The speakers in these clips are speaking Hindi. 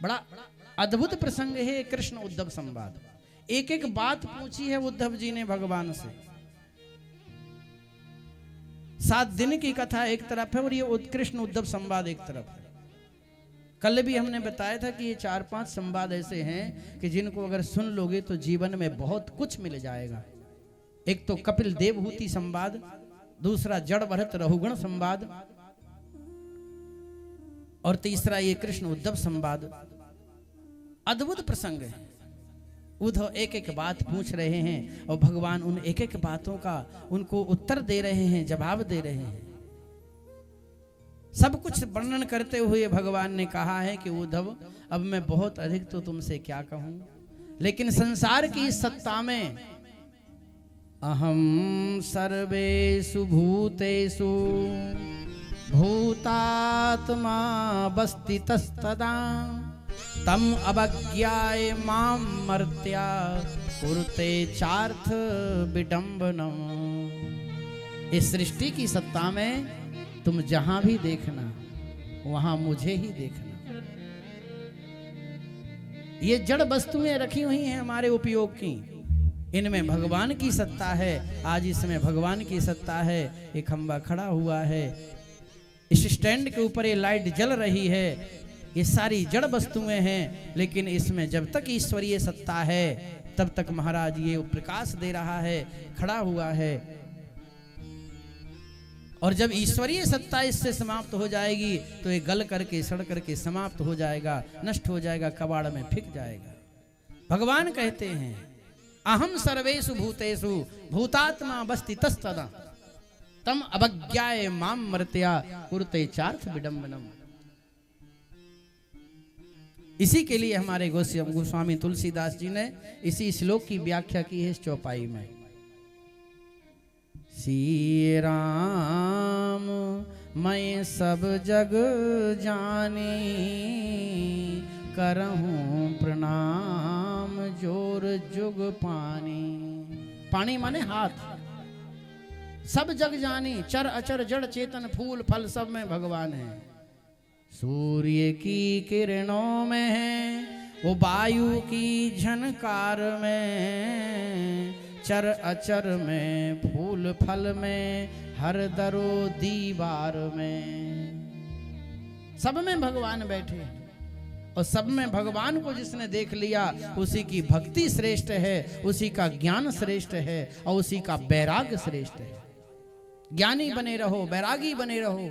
बड़ा अद्भुत प्रसंग है कृष्ण उद्धव संवाद। एक एक बात पूछी है उद्धव जी ने भगवान से। 7 दिन की कथा एक तरफ है और ये कृष्ण उद्धव संवाद एक तरफ है। कल भी हमने बताया था कि ये 4-5 संवाद ऐसे हैं कि जिनको अगर सुन लोगे तो जीवन में बहुत कुछ मिल जाएगा। एक तो कपिल देवहूति संवाद, दूसरा जड़ भरत रहुगण संवाद, और तीसरा ये कृष्ण उद्धव संवाद। अद्भुत प्रसंग है। उद्धव एक एक बात पूछ रहे हैं और भगवान उन एक एक बातों का उनको उत्तर दे रहे हैं, जवाब दे रहे हैं। सब कुछ वर्णन करते हुए भगवान ने कहा है कि उद्धव अब मैं बहुत अधिक तो तुमसे क्या कहूं, लेकिन संसार की सत्ता में अहम सर्वेषु भूतेषु भूतात्मा बस्तितस्तदा तम अवज्ञाय माम मर्त्या कुरुते चार्थ विडंबनम। इस सृष्टि की सत्ता में तुम जहां भी देखना वहां मुझे ही देखना। ये जड़ वस्तुएं रखी हुई हैं हमारे उपयोग की, इनमें भगवान की सत्ता है। आज इसमें भगवान की सत्ता है। एक खंबा खड़ा हुआ है, इस स्टैंड के ऊपर ये लाइट जल रही है, ये सारी जड़ वस्तुएं हैं, लेकिन इसमें जब तक ईश्वरीय सत्ता है तब तक महाराज ये प्रकाश दे रहा है, खड़ा हुआ है। और जब ईश्वरीय सत्ता इससे समाप्त हो जाएगी तो ये गल करके सड़ करके समाप्त हो जाएगा, नष्ट हो जाएगा, कबाड़ में फेंक जाएगा। भगवान कहते हैं अहम सर्वेषु भूतेषु भूतात्मा बस्तितस्तदा तम अवज्ञाय माम मर्त्या कुरुते चार्थ विडंबनम। इसी के लिए हमारे गोस्वामी तुलसीदास जी ने इसी श्लोक की व्याख्या की है इस चौपाई में। श्री राम मैं सब जग जानी करहूं प्रणाम जोर जुग पानी। पानी माने हाथ। सब जग जानी, चर अचर जड़ चेतन फूल फल सब में भगवान है। सूर्य की किरणों में है, वो वायु की झनकार में, चर अचर में फूल फल में, हर दरो दीवार में। सब में भगवान बैठे और सब में भगवान को जिसने देख लिया उसी की भक्ति श्रेष्ठ है, उसी का ज्ञान श्रेष्ठ है और उसी का वैराग्य श्रेष्ठ है। ज्ञानी बने रहो, वैरागी बने रहो,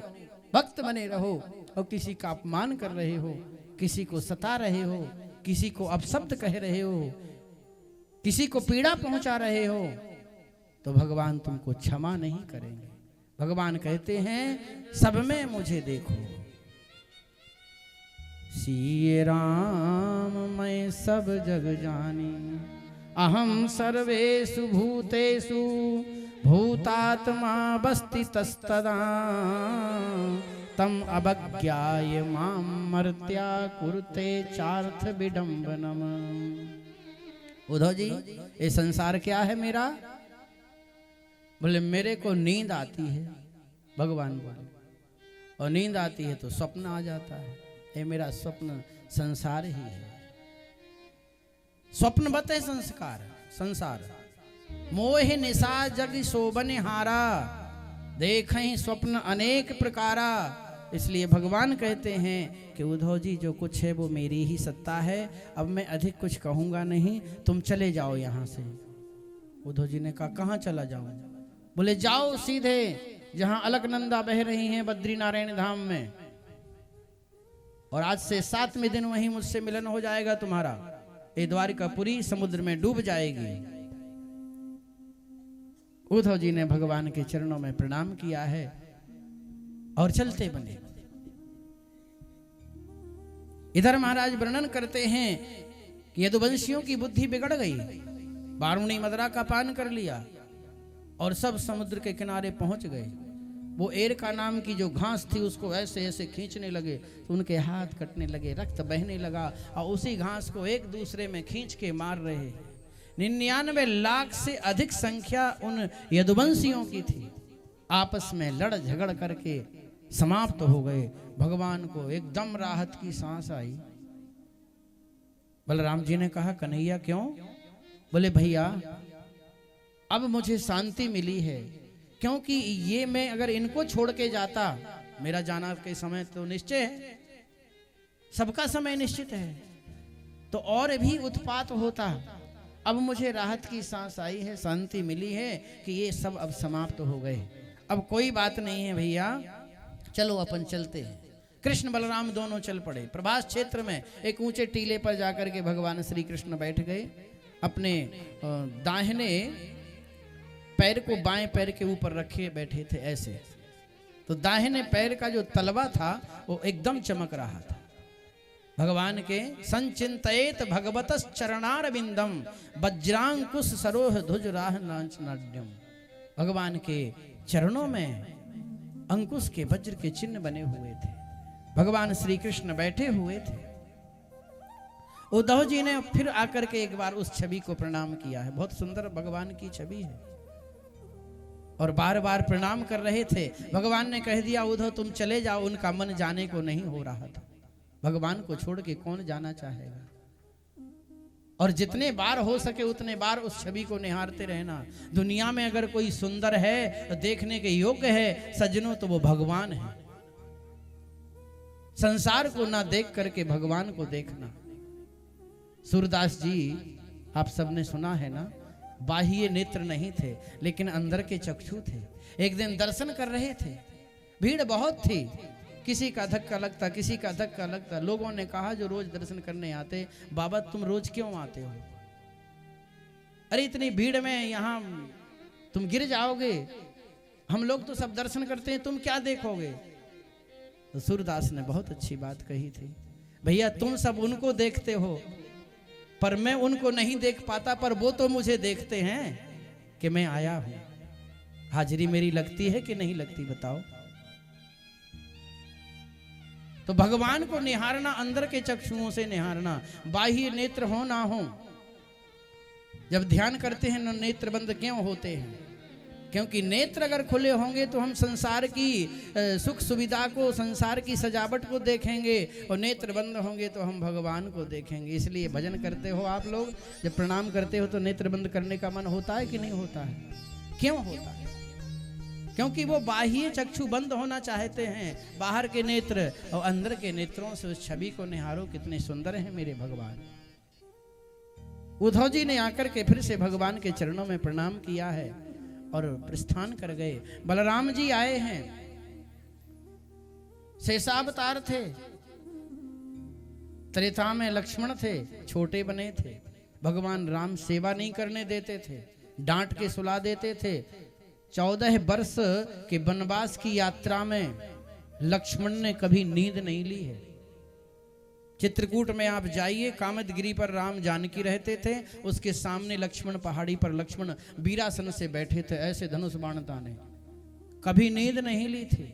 भक्त बने रहो और किसी का अपमान कर रहे हो, किसी को सता रहे हो, किसी को अपशब्द कह रहे हो, किसी को पीड़ा पहुंचा रहे हो, तो भगवान तुमको क्षमा नहीं करेंगे। भगवान कहते हैं सब में मुझे देखो। श्री राम मैं सब जग जानी अहम सर्वेषु भूतेषु भूतात्मा बस्तितस्तदा तम अवज्ञाय माम मर्त्या कुरुते चार्थ विडंबनम। उद्धव जी ये संसार क्या है मेरा? बोले मेरे को नींद आती है, भगवान बोले, और नींद आती है तो स्वप्न आ जाता है। ये मेरा स्वप्न संसार ही है। स्वप्नवत है संसार। मोह निशा जग शोभन हारा, देखें स्वप्न अनेक प्रकारा। इसलिए भगवान कहते हैं कि उद्धव जी जो कुछ है वो मेरी ही सत्ता है, अब मैं अधिक कुछ कहूंगा नहीं, तुम चले जाओ यहाँ से। उद्धव जी ने कहा कहाँ चला जाऊं? बोले जाओ सीधे जहाँ अलकनंदा बह रही हैं बद्री नारायण धाम में, और आज से 7वें दिन वहीं मुझसे मिलन हो जाएगा तुम्हारा। ये द्वारिकापुरी समुद्र में डूब जाएगी। उद्धव जी ने भगवान के चरणों में प्रणाम किया है और चलते बने। इधर महाराज वर्णन करते हैं कि यदुवंशियों की बुद्धि बिगड़ गई, बारूणी मदरा का पान कर लिया और सब समुद्र के किनारे पहुंच गए। वो एरका नाम की जो घास थी उसको ऐसे ऐसे खींचने लगे तो उनके हाथ कटने लगे, रक्त बहने लगा और उसी घास को एक दूसरे में खींच के मार रहे। 99 लाख से अधिक संख्या उन यदुवंशियों की थी। आपस में लड़ झगड़ करके समाप्त हो गए। भगवान को एकदम राहत की सांस आई। बलराम जी ने कहा कन्हैया क्यों? बोले भैया अब मुझे शांति मिली है, क्योंकि ये मैं अगर इनको छोड़ के जाता, मेरा जाना के समय तो निश्चय है, सबका समय निश्चित है, तो और भी उत्पात होता। अब मुझे राहत की सांस आई है, शांति मिली है कि ये सब अब समाप्त हो गए, अब कोई बात नहीं है भैया, चलो अपन चलते हैं। कृष्ण बलराम दोनों चल पड़े। प्रभास क्षेत्र में एक ऊंचे टीले पर जाकर के भगवान श्री कृष्ण बैठ गए, अपने दाहिने पैर को बाएं पैर के ऊपर रखे बैठे थे ऐसे। तो दाहिने पैर का जो तलवा था वो एकदम चमक रहा था। भगवान के संचिंतयेत भगवतस् चरणारविंदम वज्रांकुश सरोह ध्वज राह नाड्यम। भगवान के चरणों में अंकुश के वज्र के चिन्ह बने हुए थे। भगवान श्री कृष्ण बैठे हुए थे। उद्धव जी ने फिर आकर के एक बार उस छवि को प्रणाम किया है। बहुत सुंदर भगवान की छवि है और बार बार प्रणाम कर रहे थे। भगवान ने कह दिया उद्धव तुम चले जाओ, उनका मन जाने को नहीं हो रहा था। भगवान को छोड़ के कौन जाना चाहेगा, और जितने बार हो सके उतने बार उस छवि को निहारते रहना। दुनिया में अगर कोई सुंदर है तो देखने के योग्य है सज्जनों तो वो भगवान है। संसार को ना देख करके भगवान को देखना। सूरदास जी आप सबने सुना है ना, बाह्य नेत्र नहीं थे लेकिन अंदर के चक्षु थे। एक दिन दर्शन कर रहे थे, भीड़ बहुत थी, किसी का धक्का लगता, किसी का धक्का लगता। लोगों ने कहा जो रोज दर्शन करने आते, बाबा तुम रोज क्यों आते हो? अरे इतनी भीड़ में यहाँ तुम गिर जाओगे, हम लोग तो सब दर्शन करते हैं, तुम क्या देखोगे? तो सूरदास ने बहुत अच्छी बात कही थी, भैया तुम सब उनको देखते हो पर मैं उनको नहीं देख पाता, पर वो तो मुझे देखते हैं कि मैं आया हूं। हाजिरी मेरी लगती है कि नहीं लगती बताओ? तो भगवान को निहारना अंदर के चक्षुओं से निहारना, बाह्य नेत्र हो ना हो। जब ध्यान करते हैं ना नेत्र बंद क्यों होते हैं? क्योंकि नेत्र अगर खुले होंगे तो हम संसार की सुख सुविधा को, संसार की सजावट को देखेंगे, और नेत्र बंद होंगे तो हम भगवान को देखेंगे। इसलिए भजन करते हो आप लोग, जब प्रणाम करते हो तो नेत्र बंद करने का मन होता है कि नहीं होता है? क्यों होता है? क्योंकि वो बाह्य चक्षु बंद होना चाहते हैं, बाहर के नेत्र, और अंदर के नेत्रों से उस छवि को निहारो, कितने सुंदर हैं मेरे भगवान। उद्धव जी ने आकर के फिर से भगवान के चरणों में प्रणाम किया है और प्रस्थान कर गए। बलराम जी आए हैं, शेषावतार थे, त्रेता में लक्ष्मण थे, छोटे बने थे। भगवान राम सेवा नहीं करने देते थे, डांट के सुला देते थे। 14 वर्ष के वनवास की यात्रा में लक्ष्मण ने कभी नींद नहीं ली है। चित्रकूट में आप जाइए, कामदगिरी पर राम जानकी रहते थे, उसके सामने लक्ष्मण, पहाड़ी पर लक्ष्मण वीरासन से बैठे थे, ऐसे धनुष बाण ताने, कभी नींद नहीं ली थी।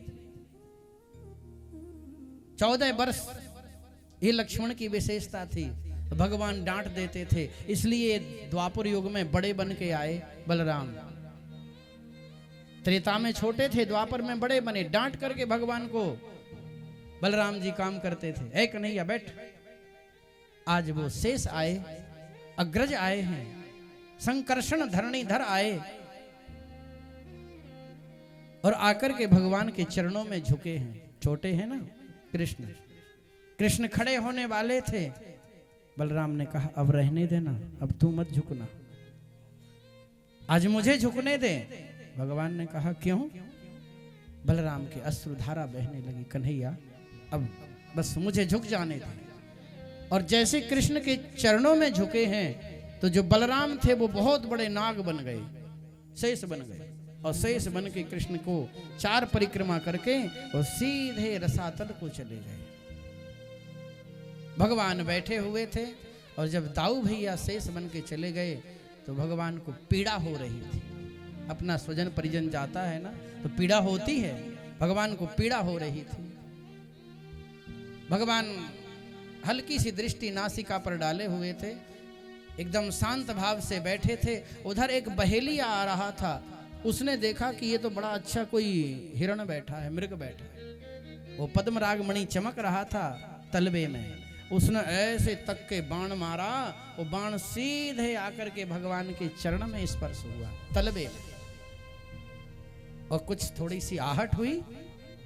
14 वर्ष ये लक्ष्मण की विशेषता थी। भगवान डांट देते थे, इसलिए द्वापर युग में बड़े बन के आए बलराम। त्रेता में छोटे थे, द्वापर में बड़े बने, डांट करके भगवान को बलराम जी काम करते थे। ऐ कन्हैया बैठ। आज वो शेष आए, अग्रज आए हैं, संकर्षण धरणीधर आए और आकर के भगवान के चरणों में झुके हैं। छोटे हैं ना कृष्ण, कृष्ण खड़े होने वाले थे। बलराम ने कहा अब रहने देना, अब तू मत झुकना, आज मुझे झुकने दे। भगवान ने कहा क्यों? बलराम के अश्रुधारा बहने लगी, कन्हैया अब बस मुझे झुक जाने दे। और जैसे कृष्ण के चरणों में झुके हैं तो जो बलराम थे वो बहुत बड़े नाग बन गए, शेष बन गए, और शेष बन के कृष्ण को 4 परिक्रमा करके और सीधे रसातल को चले गए। भगवान बैठे हुए थे और जब दाऊ भैया शेष बन के चले गए तो भगवान को पीड़ा हो रही थी। अपना स्वजन परिजन जाता है ना तो पीड़ा होती है, भगवान को पीड़ा हो रही थी। भगवान हल्की सी दृष्टि नासिका पर डाले हुए थे, एकदम शांत भाव से बैठे थे। उधर एक बहेलिया आ रहा था, उसने देखा कि ये तो बड़ा अच्छा कोई हिरण बैठा है, मृग बैठा है। वो पद्मराग मणि चमक रहा था तलबे में, उसने ऐसे तक के बाण मारा, वो बाण सीधे आकर के भगवान के चरण में स्पर्श हुआ, तलबे में। और कुछ थोड़ी सी आहट हुई।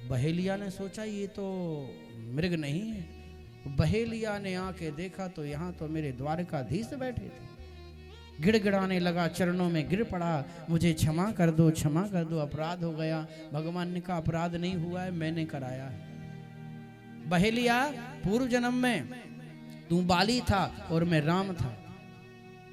बहेलिया ने सोचा ये तो मृग नहीं है। बहेलिया ने आके देखा तो यहाँ तो मेरे द्वारकाधीश बैठे थे। गिड़गिड़ाने लगा, चरणों में गिर पड़ा, मुझे क्षमा कर दो, क्षमा कर दो, अपराध हो गया। भगवान ने कहा अपराध नहीं हुआ है, मैंने कराया है। बहेलिया, पूर्व जन्म में तू बाली था और मैं राम था।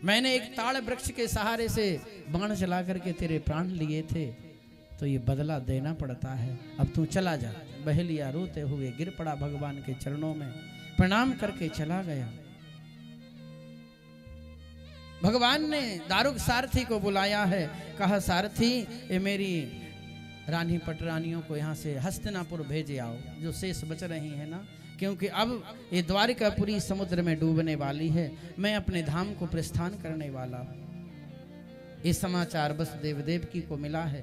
मैंने एक ताड़ वृक्ष के सहारे से बाण चला करके तेरे प्राण लिए थे, तो ये बदला देना पड़ता है। अब तू चला जा। बहेलिया रोते हुए गिर पड़ा भगवान के चरणों में, प्रणाम करके चला गया। भगवान ने दारुक सारथी को बुलाया है, कहा सारथी ये मेरी रानी पटरानियों को यहाँ से हस्तिनापुर भेजे आओ, जो शेष बच रही है ना, क्योंकि अब ये द्वारिकापुरी समुद्र में डूबने वाली है। मैं अपने धाम को प्रस्थान करने वाला हूँ। ये समाचार वसुदेव देवकी को मिला है।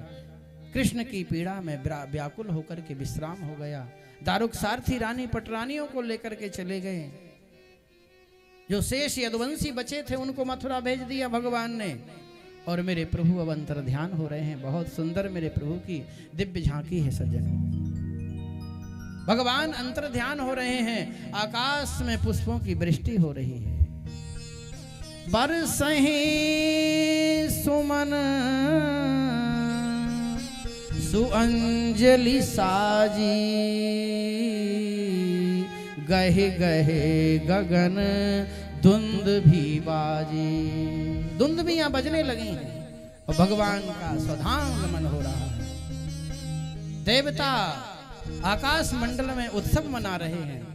कृष्ण की पीड़ा में व्याकुल होकर के विश्राम हो गया। दारुक सारथी रानी पटरानियों को लेकर के चले गए। जो शेष यदुवंशी बचे थे उनको मथुरा भेज दिया भगवान ने। और मेरे प्रभु अब अंतर ध्यान हो रहे हैं। बहुत सुंदर मेरे प्रभु की दिव्य झांकी है सज्जनों। भगवान अंतर ध्यान हो रहे हैं। आकाश में पुष्पों की वृष्टि हो रही है। बरसहि सुमन सुअंजलि साजी, गहे गहे गगन दुंदुभि बाजी। दुंदुभियां बजने लगी हैं और भगवान का स्वधांगमन हो रहा है। देवता आकाश मंडल में उत्सव मना रहे हैं।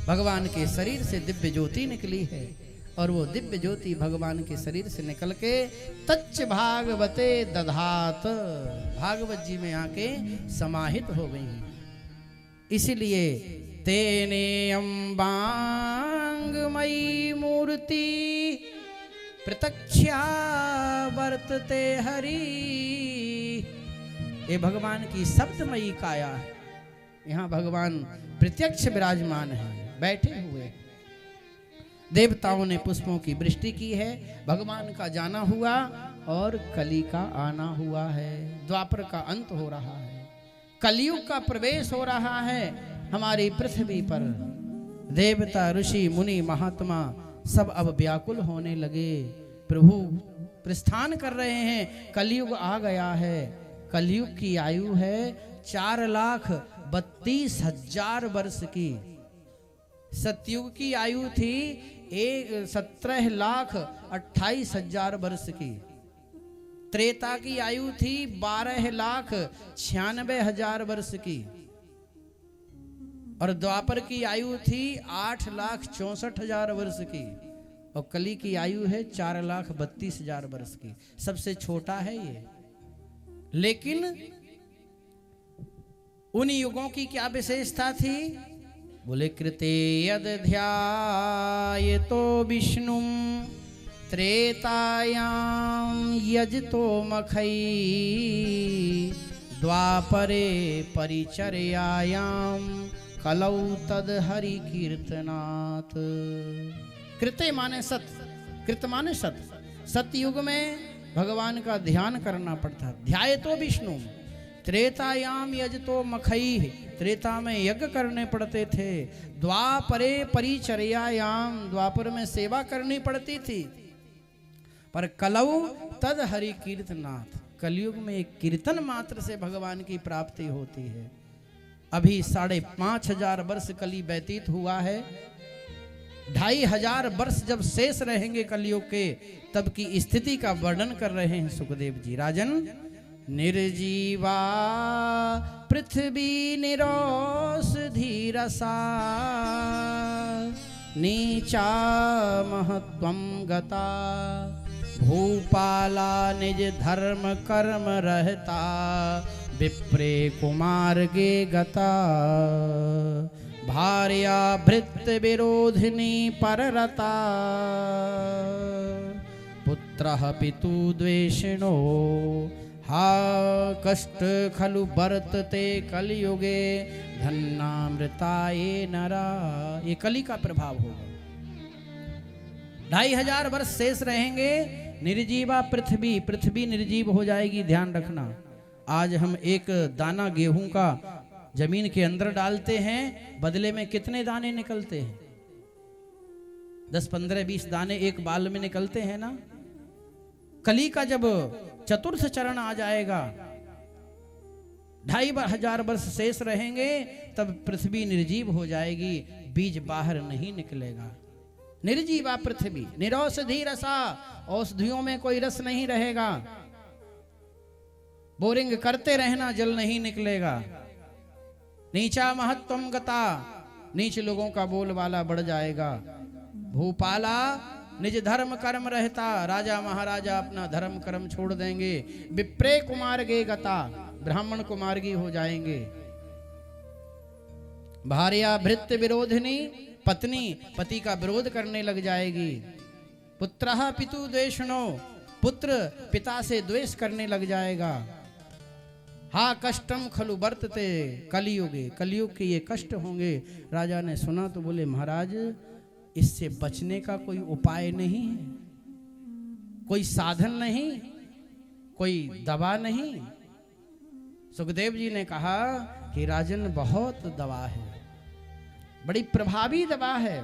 भगवान के शरीर से दिव्य ज्योति निकली है और वो दिव्य ज्योति भगवान के शरीर से निकल के तच्च भागवते दधात, भागवत जी में आके समाहित हो गई हैं। इसीलिए तेने अम्बांगमयी मूर्ति प्रत्यक्षा वर्तते हरि। ये भगवान की सप्तमयी काया है। यहाँ भगवान प्रत्यक्ष विराजमान है, बैठे हुए। देवताओं ने पुष्पों की वृष्टि की है। भगवान का जाना हुआ और कली का आना हुआ है। द्वापर का अंत हो रहा है, कलयुग का प्रवेश हो रहा है हमारी पृथ्वी पर। देवता ऋषि मुनि महात्मा सब अब व्याकुल होने लगे। प्रभु प्रस्थान कर रहे हैं, कलयुग आ गया है। कलयुग की आयु है 4,32,000 वर्ष की। सतयुग की आयु थी 17,28,000 वर्ष की। त्रेता की आयु थी 12,96,000 वर्ष की। और द्वापर की आयु थी 8,64,000 वर्ष की। और कली की आयु है 4,32,000 वर्ष की। सबसे छोटा है ये। लेकिन उन युगों की क्या विशेषता थी? बोले कृते यद ध्यायतो विष्णुम त्रेतायाम यजतो मखई, द्वापरे परिचर्यायाम कलौ तद हरि कीर्तनात्। कृते माने सत, कृत माने सत। सतयुग में भगवान का ध्यान करना पड़ता। ध्यायतो विष्णु त्रेतायाम यजतो मखई, त्रेता में यज्ञ करने पड़ते थे। द्वापरे परिचर्यायाम, द्वापर में सेवा करनी पड़ती थी। पर कलौ तद हरि कीर्तनाथ, कलयुग में एक कीर्तन मात्र से भगवान की प्राप्ति होती है। अभी 5,500 वर्ष कली व्यतीत हुआ है। 2,500 वर्ष जब शेष रहेंगे कलयुग के, तब की स्थिति का वर्णन कर रहे हैं सुखदेव जी। राजन, निर्जीवा पृथ्वी निरोषधि रसा, नीचा महत्वं गता, भूपाला निज धर्म कर्म रहता, विप्रे कुमार्गे गता, भार्या भृत्य विरोधिनी पररता, पुत्रः पितु द्वेषिणो हा कष्ट खलु बरतते कलयुगे धन्नामृताये नरा। ये कली का प्रभाव होगा। 2500 वर्ष शेष रहेंगे, निर्जीवा पृथ्वी, पृथ्वी निर्जीव हो जाएगी। ध्यान रखना, आज हम एक दाना गेहूं का जमीन के अंदर डालते हैं, बदले में कितने दाने निकलते हैं? 10, 15, 20 दाने एक बाल में निकलते हैं ना। कली का जब चतुर्थ चरण आ जाएगा, 2500 वर्ष शेष रहेंगे, तब पृथ्वी निर्जीव हो जाएगी, बीज बाहर नहीं निकलेगा। निर्जीवा पृथ्वी, निरौषधि रसा, औषधियों में कोई रस नहीं रहेगा। बोरिंग करते रहना, जल नहीं निकलेगा। नीचा महत्वम गता, नीच लोगों का बोलबाला बढ़ जाएगा। भूपाला निज धर्म कर्म रहता, राजा महाराजा अपना धर्म कर्म छोड़ देंगे। विप्रे कुमार गे गता, ब्राह्मण कुमार्गी हो जाएंगे। भार्या भृत्य विरोधिनी, पत्नी पति का विरोध करने लग जाएगी। पुत्रः पितु द्वेषणो, पुत्र पिता से द्वेष करने लग जाएगा। हा कष्टम खलु बरतते कलियुगे, कलियुग के ये कष्ट होंगे। राजा ने सुना तो बोले, महाराज इससे बचने का कोई उपाय नहीं है, कोई साधन नहीं, कोई दवा नहीं। सुखदेव जी ने कहा कि राजन बहुत दवा है, बड़ी प्रभावी दवा है।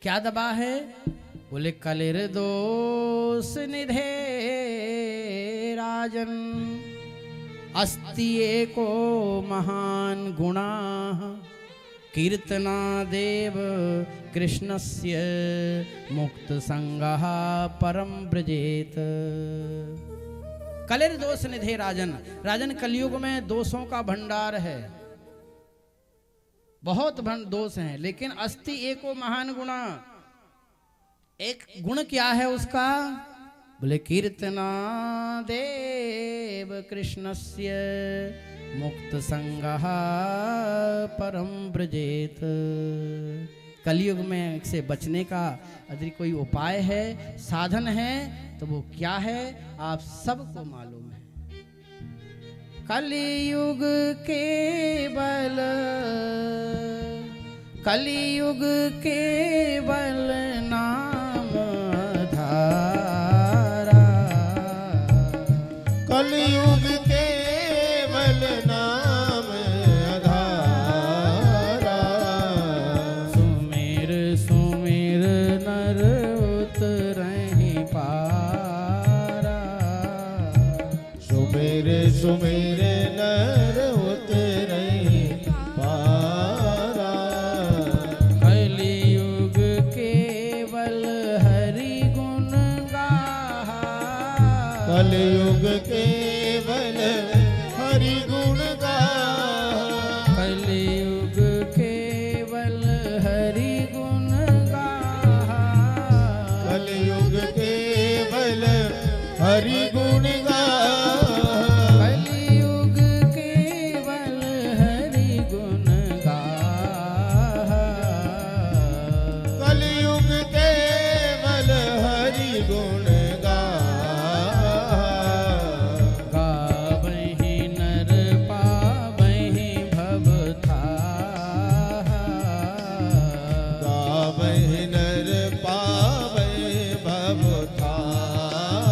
क्या दवा है? बोले कलिर दोष निधे राजन, अस्ति एको महान गुणा, कीर्तना देव कृष्णस्य मुक्त संगः परम ब्रजेत। कलिर दोष निधे राजन, राजन कलयुग में दोषों का भंडार है, बहुत दोष हैं, लेकिन अस्ति एको महान गुणा, एक गुण क्या है उसका? बोले कीर्तना देव कृष्णस्य मुक्त संगः परम ब्रजेत। कलयुग में से बचने का यदि कोई उपाय है, साधन है, तो वो क्या है? आप सबको मालूम है। कलियुग केवल, कलियुग केवल नाम धारा, कलियुग केवल नाम धारा। सुमेर सुमेर नर उतरहि पारा, सुमेर सुमेर नर उतरहि पारा। कलियुग केवल हरि गुण गाहा, कलियुग केवल हरि गुण गाहा, कलियुग केवल हरि गुण गाहा, कलियुग केवल हरि गुण गाहा, कलियुग केवल हरि गुण गाहा, कलियुग केवल हरि गुण गाहा। गावहि नर पावहि भव थाहा, गावहि नर पावै भव थाहा,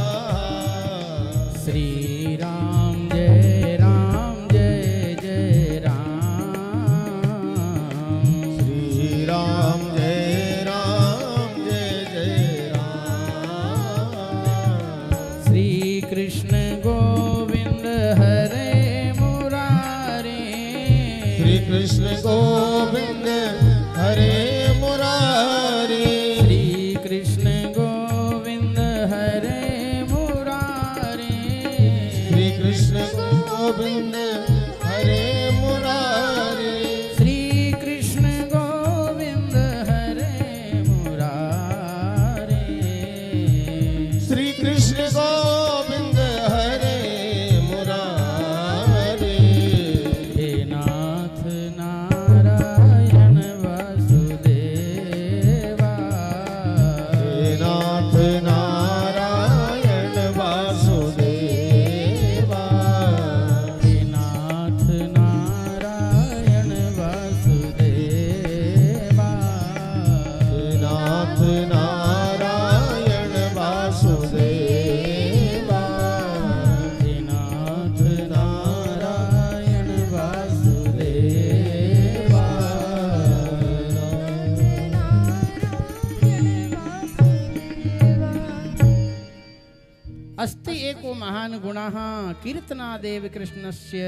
अस्ति एको महान गुणः कीर्तनादेव कृष्णस्य,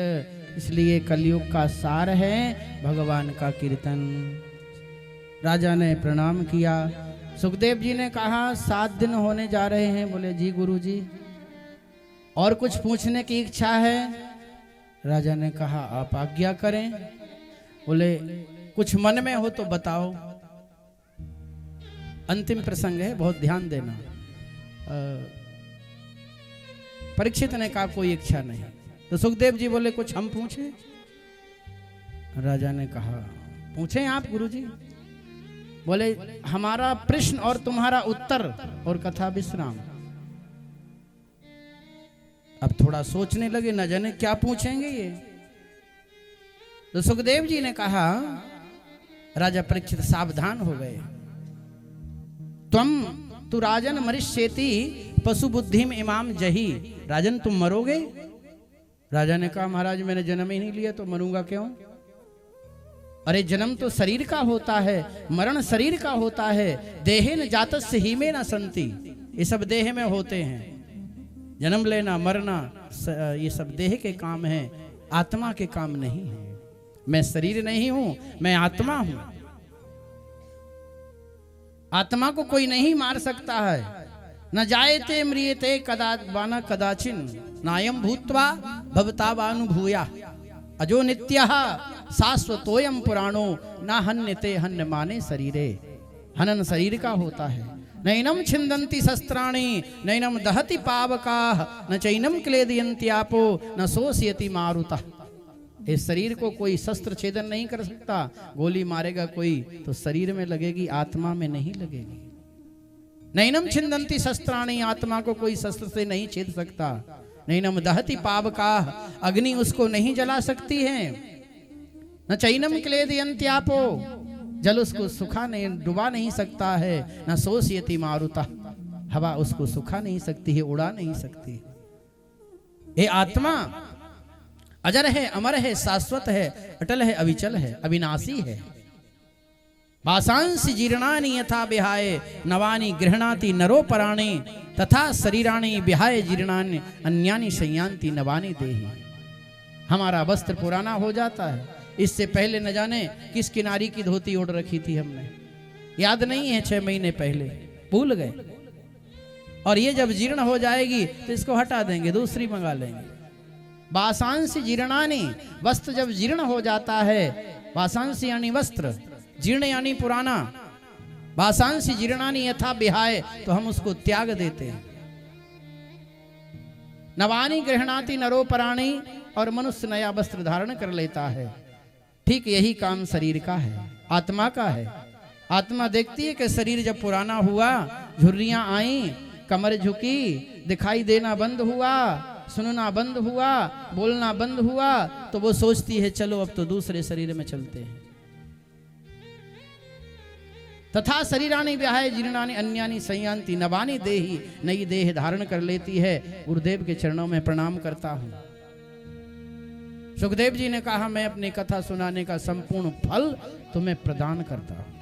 इसलिए कलयुग का सार है भगवान का कीर्तन। राजा ने प्रणाम किया। सुखदेव जी ने कहा 7 दिन होने जा रहे हैं। बोले जी गुरुजी, और कुछ पूछने की इच्छा है? राजा ने कहा आप आज्ञा करें। बोले कुछ मन में हो तो बताओ। अंतिम प्रसंग है, बहुत ध्यान देना। परीक्षित ने कहा कोई इच्छा नहीं। तो सुखदेव जी बोले कुछ हम पूछे? राजा ने कहा पूछें आप गुरुजी। बोले हमारा प्रश्न और तुम्हारा उत्तर और कथा विश्राम। अब थोड़ा सोचने लगे, न जाने क्या पूछेंगे ये। तो सुखदेव जी ने कहा, राजा परीक्षित सावधान हो गए। तु राजन मरिष्येति पशु बुद्धिम इमाम जही। राजन तुम मरोगे? राजा ने कहा महाराज मैंने जन्म ही नहीं लिया तो मरूंगा क्यों? अरे जन्म तो शरीर का होता है, मरण शरीर का होता है। देहेन जातस्य हीमे न संति, ये सब देह में होते हैं। जन्म लेना मरना ये सब देह के काम हैं, आत्मा के काम नहीं है। मैं शरीर नहीं हूं, मैं आत्मा हूं। आत्मा को कोई नहीं मार सकता है। न जायते म्रियते कदावान कदाचिन नायम भूत्वा भवतावानुभूया अजो नित्यः शाश्वतोयम पुराणो न हन्यते हन्य माने शरीरे। हनन शरीर का होता है। नैनम छिंदन्ति शस्त्राणि नैनम दहति पावकाः न चैनम क्लेदयन्ति आपो न शोषयति मारुतः। इस शरीर को कोई शस्त्र छेदन नहीं कर सकता। गोली मारेगा कोई तो शरीर में लगेगी, आत्मा में नहीं लगेगी। नैनम छिंदन्ति शस्त्राणि, आत्मा को कोई शस्त्र से नहीं छेद सकता। नैनम दहति पावकाः, अग्नि उसको नहीं जला सकती है। न चैनम क्लेदयन्ति आपो, जल उसको सुखा नहीं डुबा नहीं सकता है। न शोषयति मारुतः, हवा उसको सुखा नहीं सकती है, उड़ा नहीं सकती। ये आत्मा अजर है, अमर है, शाश्वत है, अटल है, अविचल है, अविनाशी है। वासांसि जीर्णानि यथा विहाय नवानि गृह्णाति नरो पराणि तथा शरीराणि विहाय जीर्णानि अन्यानि संयान्ति नवानि देहि। हमारा वस्त्र पुराना हो जाता है, इससे पहले न जाने किस किनारी की धोती ओढ़ रखी थी हमने, याद नहीं है। 6 महीने पहले भूल गए। और ये जब जीर्ण हो जाएगी तो इसको हटा देंगे, दूसरी मंगा लेंगे। वासांसि जीर्णानि, वस्त्र जब जीर्ण हो जाता है, वासांसि यानी वस्त्र, जीर्ण यानी पुराना। वासांसि जीर्णानि यथा विहाय, तो हम उसको त्याग देते हैं। नवानि गृह्णाति नरो पराणि, और मनुष्य नया वस्त्र धारण कर लेता है। ठीक यही काम शरीर का है, आत्मा का है। आत्मा देखती है कि शरीर जब पुराना हुआ, झुर्रियां आई, कमर झुकी, दिखाई देना बंद हुआ, सुनना बंद हुआ, बोलना बंद हुआ, तो वो सोचती है चलो अब तो दूसरे शरीर में चलते हैं। तथा शरीरानि विहाय जीर्णानि अन्यानि संयान्ति नवानि देहि, नई देह धारण कर लेती है। गुरुदेव के चरणों में प्रणाम करता हूं। सुखदेव जी ने कहा मैं अपनी कथा सुनाने का संपूर्ण फल तुम्हें प्रदान करता हूं।